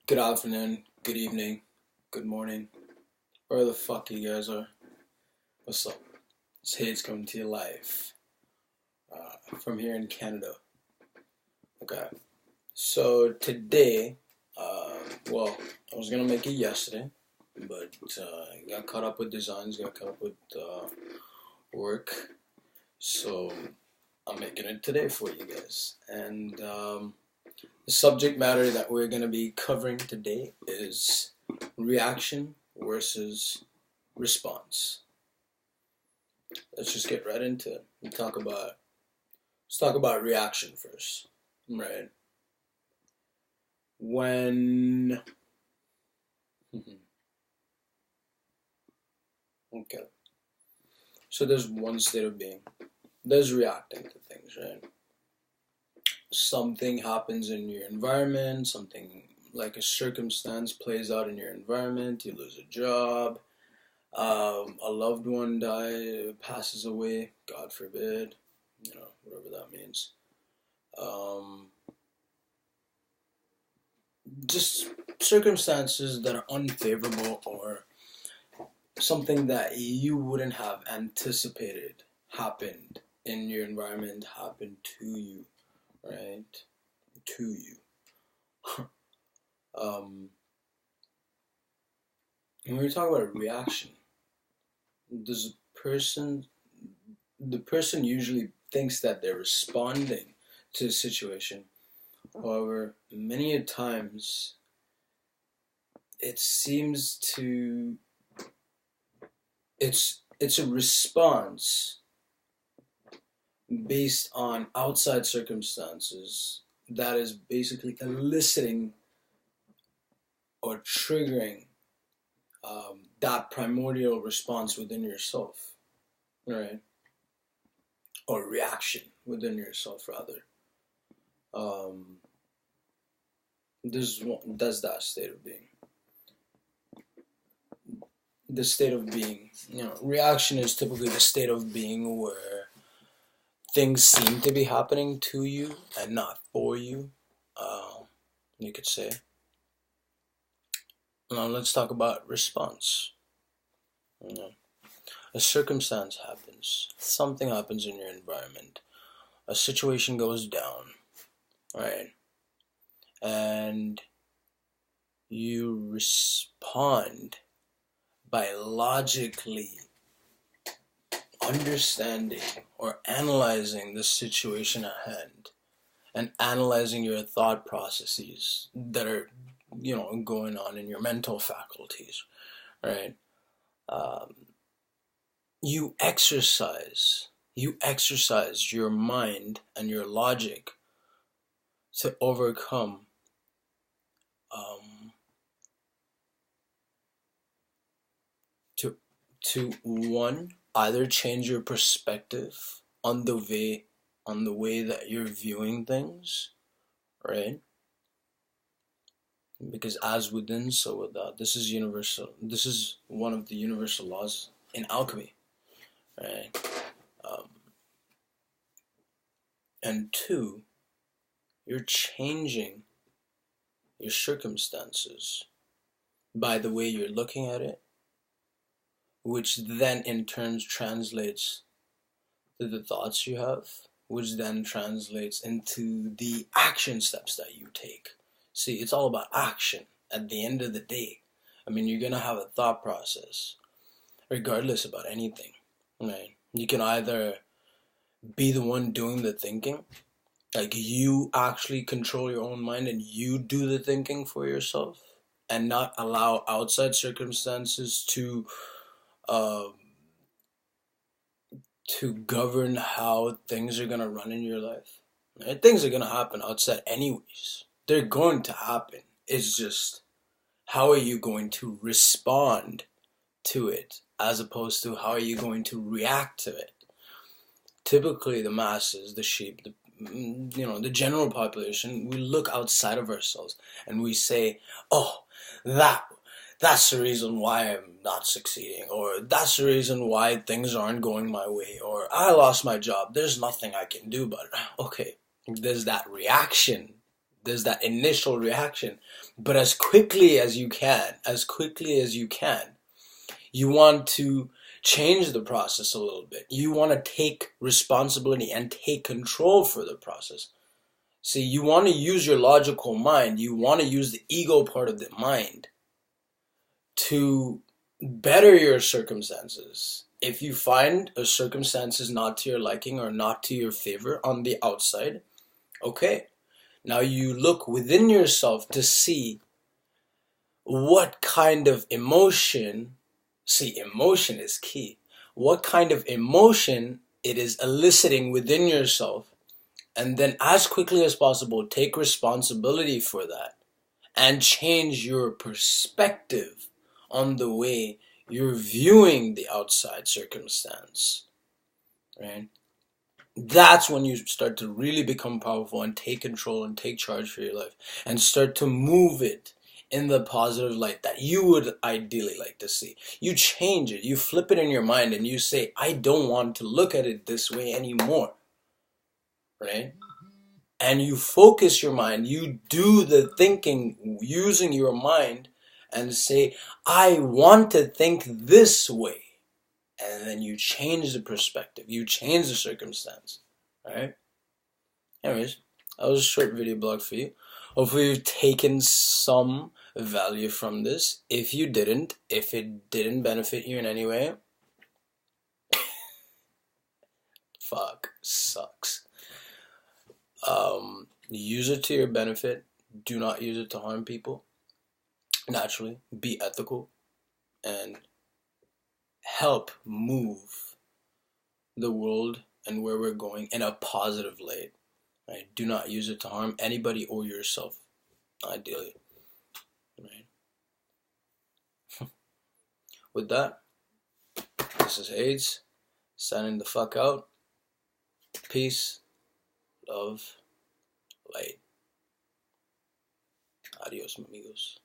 Good afternoon, good evening, good morning, where the fuck you guys are. What's up? It's Hayes coming to you live from here in Canada. Okay, so today, well, I was gonna make it yesterday, but I got caught up with designs, got caught up with work, so I'm making it today for you guys. And the subject matter that we're gonna be covering today is reaction versus response. Let's just get right into it and let's talk about reaction first. Right. When okay. So there's one state of being. There's reacting to things, right? Something happens in your environment, something like a circumstance plays out in your environment, you lose a job, a loved one passes away, God forbid, whatever that means. Just circumstances that are unfavorable or something that you wouldn't have anticipated happened in your environment, happened to you, right? To you. When we talk about a reaction, does the person usually thinks that they're responding to the situation. However, many a times it seems to it's a response based on outside circumstances that is basically eliciting or triggering that primordial response within yourself, right? Or reaction within yourself, rather. Does that state of being. The state of being, reaction is typically the state of being where things seem to be happening to you and not for you, you could say. Now let's talk about response. A circumstance happens, something happens in your environment, a situation goes down, right? And you respond by logically understanding or analyzing the situation at hand and analyzing your thought processes that are, going on in your mental faculties, right? You exercise your mind and your logic to overcome to one, either change your perspective on the way that you're viewing things, right? Because as within, so without. This is universal. This is one of the universal laws in alchemy, right? And two, you're changing your circumstances by the way you're looking at it, which then in turn translates to the thoughts you have, which then translates into the action steps that you take. See, it's all about action at the end of the day. I mean, you're going to have a thought process, regardless about anything, right? You can either be the one doing the thinking, like you actually control your own mind and you do the thinking for yourself, and not allow outside circumstances to govern how things are gonna run in your life. Right? Things are gonna happen outside anyways. They're going to happen. It's just how are you going to respond to it as opposed to how are you going to react to it. Typically the masses, the sheep, the general population, we look outside of ourselves and we say, oh, that's the reason why I'm not succeeding, or that's the reason why things aren't going my way, or I lost my job, there's nothing I can do about it. Okay, there's that reaction There's that initial reaction. But as quickly as you can, you want to change the process a little bit. You want to take responsibility and take control for the process. See, you want to use your logical mind. You want to use the ego part of the mind to better your circumstances. If you find a circumstance is not to your liking or not to your favor on the outside, okay. Now you look within yourself to see what kind of emotion, see, emotion is key. What kind of emotion it is eliciting within yourself, and then as quickly as possible, take responsibility for that and change your perspective on the way you're viewing the outside circumstance, right? That's when you start to really become powerful and take control and take charge for your life and start to move it in the positive light that you would ideally like to see. You change it, you flip it in your mind and you say, I don't want to look at it this way anymore, right? And you focus your mind, you do the thinking using your mind and say, I want to think this way. And then you change the perspective, you change the circumstance, right? Anyways, that was a short video blog for you. Hopefully you've taken some value from this. If you didn't, if it didn't benefit you in any way, fuck, sucks. Use it to your benefit. Do not use it to harm people. Naturally, be ethical and help move the world and where we're going in a positive light. Right? Do not use it to harm anybody or yourself, ideally. Right? With that, this is AIDS, signing the fuck out. Peace, love, light. Adios, amigos.